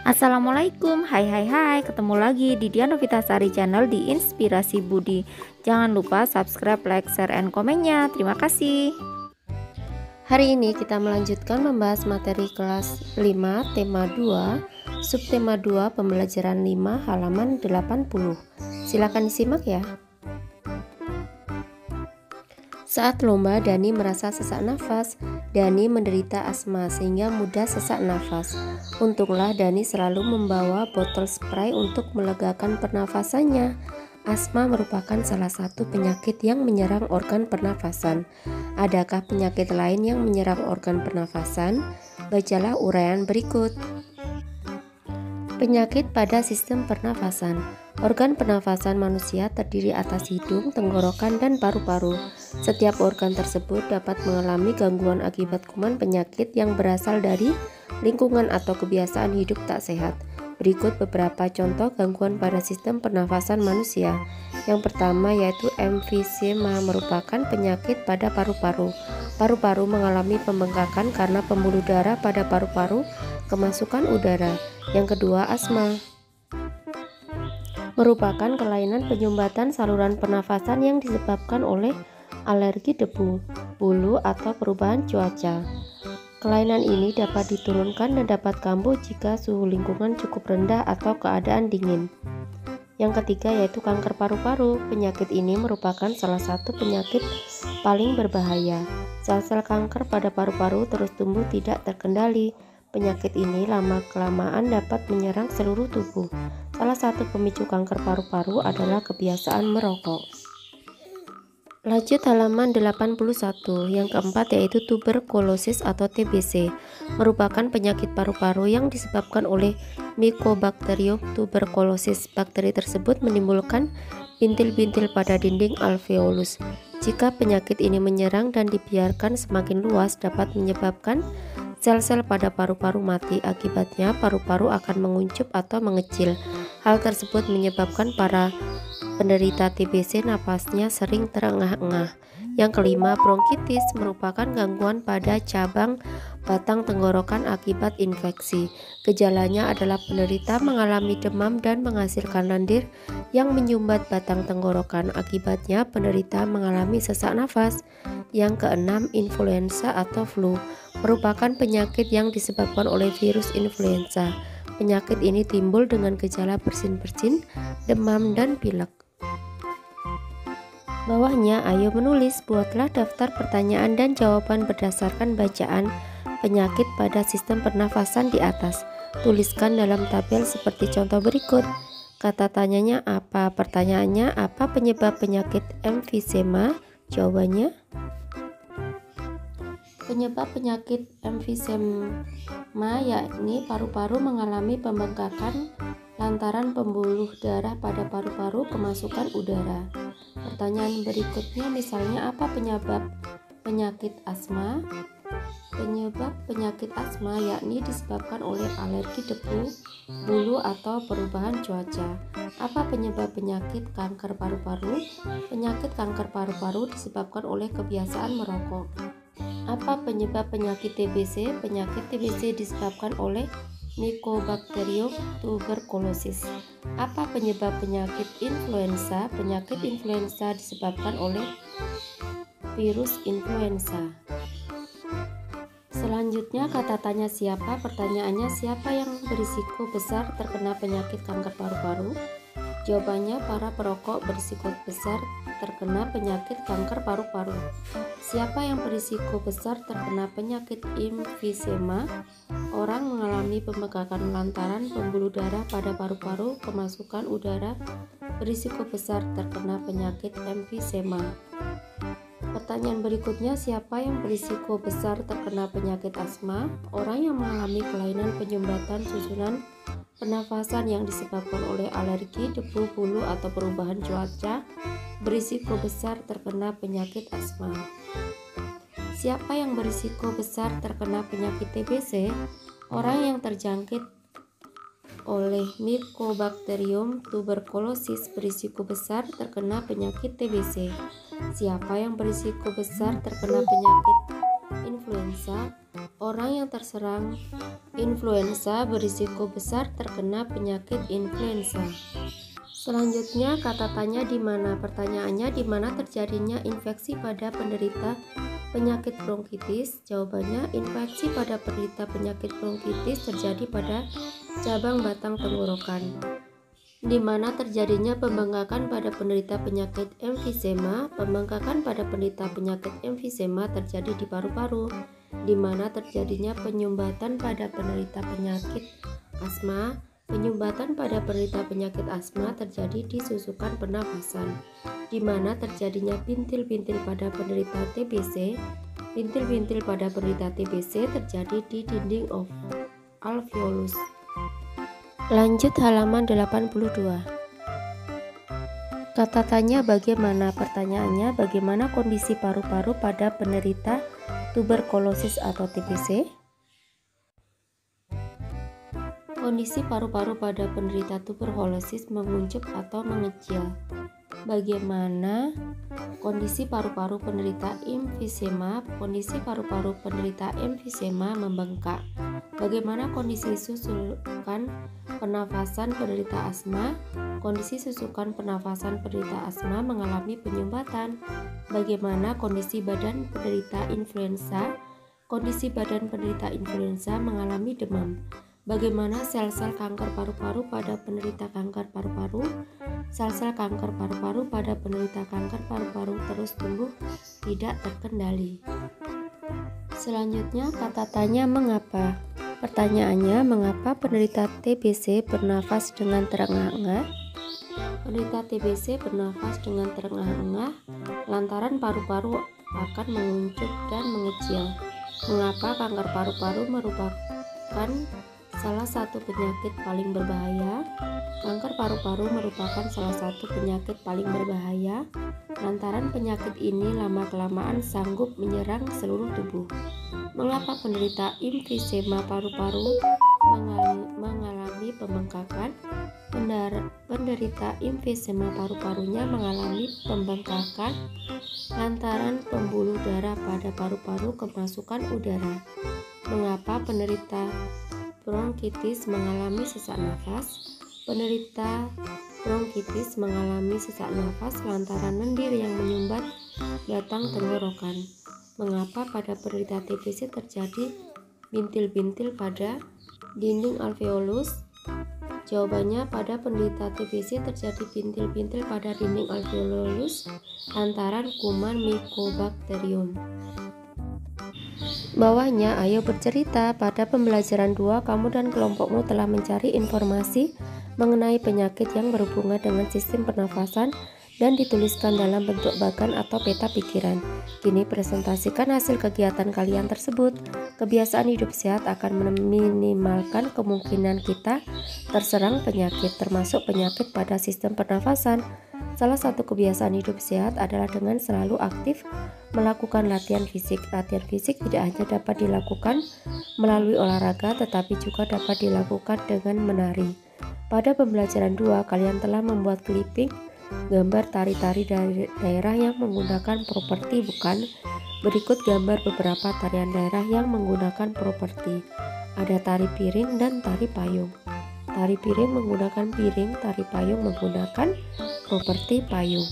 Assalamualaikum, hai, ketemu lagi di Dian Novitasari Channel di Inspirasi Budi. Jangan lupa subscribe, like, share, and komennya. Terima kasih. Hari ini kita melanjutkan membahas materi kelas 5 tema 2, subtema 2, pembelajaran 5, halaman 80. Silakan disimak ya. Saat lomba, Dani merasa sesak nafas. Dani menderita asma sehingga mudah sesak nafas. Untunglah Dani selalu membawa botol spray untuk melegakan pernafasannya. Asma merupakan salah satu penyakit yang menyerang organ pernafasan. Adakah penyakit lain yang menyerang organ pernafasan? Bacalah uraian berikut. Penyakit pada sistem pernafasan. Organ pernafasan manusia terdiri atas hidung, tenggorokan, dan paru-paru. Setiap organ tersebut dapat mengalami gangguan akibat kuman penyakit yang berasal dari lingkungan atau kebiasaan hidup tak sehat. Berikut beberapa contoh gangguan pada sistem pernafasan manusia. Yang pertama yaitu emfisema, merupakan penyakit pada paru-paru. Paru-paru mengalami pembengkakan karena pembuluh darah pada paru-paru kemasukan udara. Yang kedua, asma, merupakan kelainan penyumbatan saluran pernafasan yang disebabkan oleh alergi debu, bulu, atau perubahan cuaca. Kelainan ini dapat diturunkan dan dapat kambuh jika suhu lingkungan cukup rendah atau keadaan dingin. Yang ketiga yaitu kanker paru-paru. Penyakit ini merupakan salah satu penyakit paling berbahaya. Sel-sel kanker pada paru-paru terus tumbuh tidak terkendali. Penyakit ini lama-kelamaan dapat menyerang seluruh tubuh. Salah satu pemicu kanker paru-paru adalah kebiasaan merokok. Lanjut halaman 81. Yang keempat yaitu tuberkulosis atau TBC, merupakan penyakit paru-paru yang disebabkan oleh Mycobacterium tuberculosis. Bakteri tersebut menimbulkan bintil-bintil pada dinding alveolus. Jika penyakit ini menyerang dan dibiarkan semakin luas, dapat menyebabkan sel-sel pada paru-paru mati. Akibatnya paru-paru akan menguncup atau mengecil. Hal tersebut menyebabkan para penderita TBC napasnya sering terengah-engah. Yang kelima, bronkitis, merupakan gangguan pada cabang batang tenggorokan akibat infeksi. Gejalanya adalah penderita mengalami demam dan menghasilkan lendir yang menyumbat batang tenggorokan. Akibatnya penderita mengalami sesak nafas. Yang keenam, influenza atau flu, merupakan penyakit yang disebabkan oleh virus influenza. Penyakit ini timbul dengan gejala bersin-bersin, demam, dan pilek. Bawahnya, ayo menulis, buatlah daftar pertanyaan dan jawaban berdasarkan bacaan penyakit pada sistem pernafasan di atas. Tuliskan dalam tabel seperti contoh berikut. Kata tanyanya apa? Pertanyaannya, apa penyebab penyakit emfisema? Jawabannya, penyebab penyakit emfisema yakni paru-paru mengalami pembengkakan lantaran pembuluh darah pada paru-paru kemasukan udara. Pertanyaan berikutnya misalnya, apa penyebab penyakit asma? Penyebab penyakit asma yakni disebabkan oleh alergi debu, bulu, atau perubahan cuaca. Apa penyebab penyakit kanker paru-paru? Penyakit kanker paru-paru disebabkan oleh kebiasaan merokok. Apa penyebab penyakit TBC? Penyakit TBC disebabkan oleh Mycobacterium tuberculosis. Apa penyebab penyakit influenza? Penyakit influenza disebabkan oleh virus influenza. Selanjutnya kata tanya siapa? Pertanyaannya, siapa yang berisiko besar terkena penyakit kanker paru-paru? Jawabannya, para perokok berisiko besar terkena penyakit kanker paru-paru. Siapa yang berisiko besar terkena penyakit emfisema? Orang mengalami pembengkakan lantaran pembuluh darah pada paru-paru kemasukan udara berisiko besar terkena penyakit emfisema. Pertanyaan berikutnya, siapa yang berisiko besar terkena penyakit asma? Orang yang mengalami kelainan penyumbatan susunan pernafasan yang disebabkan oleh alergi, debu, bulu, atau perubahan cuaca berisiko besar terkena penyakit asma. Siapa yang berisiko besar terkena penyakit TBC? Orang yang terjangkit oleh Mycobacterium tuberculosis berisiko besar terkena penyakit TBC. Siapa yang berisiko besar terkena penyakit influenza? Orang yang terserang influenza berisiko besar terkena penyakit influenza. Selanjutnya, kata tanya di mana. Pertanyaannya, di mana terjadinya infeksi pada penderita penyakit bronkitis? Jawabannya, infeksi pada penderita penyakit bronkitis terjadi pada cabang batang tenggorokan. Di mana terjadinya pembengkakan pada penderita penyakit emfisema? Pembengkakan pada penderita penyakit emfisema terjadi di paru-paru. Di mana terjadinya penyumbatan pada penderita penyakit asma? Penyumbatan pada penderita penyakit asma terjadi di susukan pernafasan. Di mana terjadinya bintil-bintil pada penderita TBC? Bintil-bintil pada penderita TBC terjadi di dinding alveolus. Lanjut halaman 82. Kata tanya bagaimana? Pertanyaannya, bagaimana kondisi paru-paru pada penderita tuberkulosis atau TBC? Kondisi paru-paru pada penderita tuberkulosis menguncup atau mengecil. Bagaimana kondisi paru-paru penderita emfisema? Kondisi paru-paru penderita emfisema membengkak. Bagaimana kondisi susukan pernafasan penderita asma? Kondisi susukan pernafasan penderita asma mengalami penyumbatan. Bagaimana kondisi badan penderita influenza? Kondisi badan penderita influenza mengalami demam. Bagaimana sel-sel kanker paru-paru pada penderita kanker paru-paru? Sel-sel kanker paru-paru pada penderita kanker paru-paru terus tumbuh tidak terkendali. Selanjutnya, kata tanya mengapa? Pertanyaannya, mengapa penderita TBC bernafas dengan terengah-engah? Penderita TBC bernafas dengan terengah-engah lantaran paru-paru akan menguncup dan mengecil. Mengapa kanker paru-paru merupakan salah satu penyakit paling berbahaya? Kanker paru-paru merupakan salah satu penyakit paling berbahaya lantaran penyakit ini lama-kelamaan sanggup menyerang seluruh tubuh. Mengapa penderita emfisema paru-paru mengalami pembengkakan? Penderita emfisema paru-parunya mengalami pembengkakan lantaran pembuluh darah pada paru-paru kemasukan udara. Mengapa penderita bronkitis mengalami sesak nafas? Penderita bronkitis mengalami sesak nafas lantaran lendir yang menyumbat batang tenggorokan. Mengapa pada penderita TBC terjadi bintil-bintil pada dinding alveolus? Jawabannya, pada penderita TBC terjadi bintil-bintil pada dinding alveolus lantaran kuman Mycobacterium. Bawahnya, ayo bercerita. Pada pembelajaran 2, kamu dan kelompokmu telah mencari informasi mengenai penyakit yang berhubungan dengan sistem pernafasan dan dituliskan dalam bentuk bagan atau peta pikiran. Kini presentasikan hasil kegiatan kalian tersebut. Kebiasaan hidup sehat akan meminimalkan kemungkinan kita terserang penyakit, termasuk penyakit pada sistem pernafasan. Salah satu kebiasaan hidup sehat adalah dengan selalu aktif melakukan latihan fisik. Latihan fisik tidak hanya dapat dilakukan melalui olahraga, tetapi juga dapat dilakukan dengan menari. Pada pembelajaran 2, kalian telah membuat clipping gambar tari-tari dari daerah yang menggunakan properti bukan. Berikut gambar beberapa tarian daerah yang menggunakan properti. Ada tari piring dan tari payung. Tari piring menggunakan piring, tari payung menggunakan properti payung.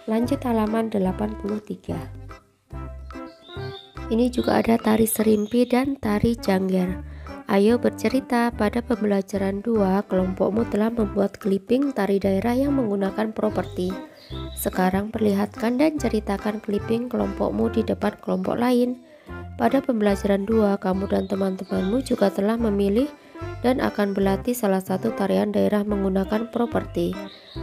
Lanjut halaman 83. Ini juga ada tari serimpi dan tari jangger. Ayo bercerita. Pada pembelajaran 2, kelompokmu telah membuat clipping tari daerah yang menggunakan properti. Sekarang perlihatkan dan ceritakan clipping kelompokmu di depan kelompok lain. Pada pembelajaran 2, kamu dan teman-temanmu juga telah memilih dan akan berlatih salah satu tarian daerah menggunakan properti.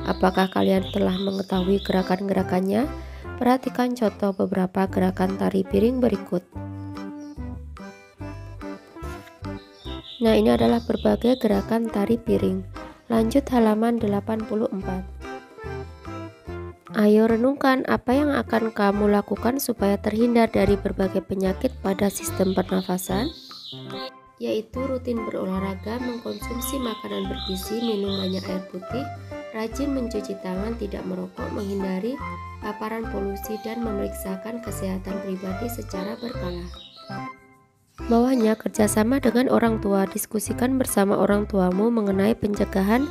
Apakah kalian telah mengetahui gerakan-gerakannya? Perhatikan contoh beberapa gerakan tari piring berikut. Nah, ini adalah berbagai gerakan tari piring. Lanjut halaman 84. Ayo renungkan apa yang akan kamu lakukan supaya terhindar dari berbagai penyakit pada sistem pernafasan, yaitu rutin berolahraga, mengkonsumsi makanan bergizi, minum banyak air putih, rajin mencuci tangan, tidak merokok, menghindari paparan polusi, dan memeriksakan kesehatan pribadi secara berkala. Bawahnya, kerjasama dengan orang tua. Diskusikan bersama orang tuamu mengenai pencegahan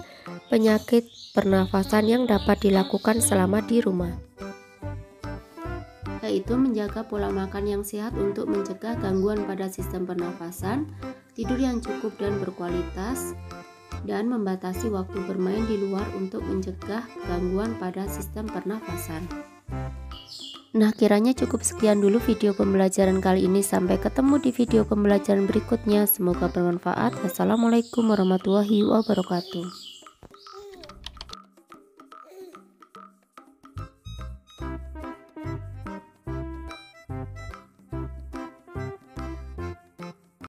penyakit pernafasan yang dapat dilakukan selama di rumah, yaitu menjaga pola makan yang sehat untuk mencegah gangguan pada sistem pernafasan, tidur yang cukup dan berkualitas, dan membatasi waktu bermain di luar untuk mencegah gangguan pada sistem pernafasan. Nah, kiranya cukup sekian dulu video pembelajaran kali ini. Sampai ketemu di video pembelajaran berikutnya. Semoga bermanfaat. Wassalamualaikum warahmatullahi wabarakatuh.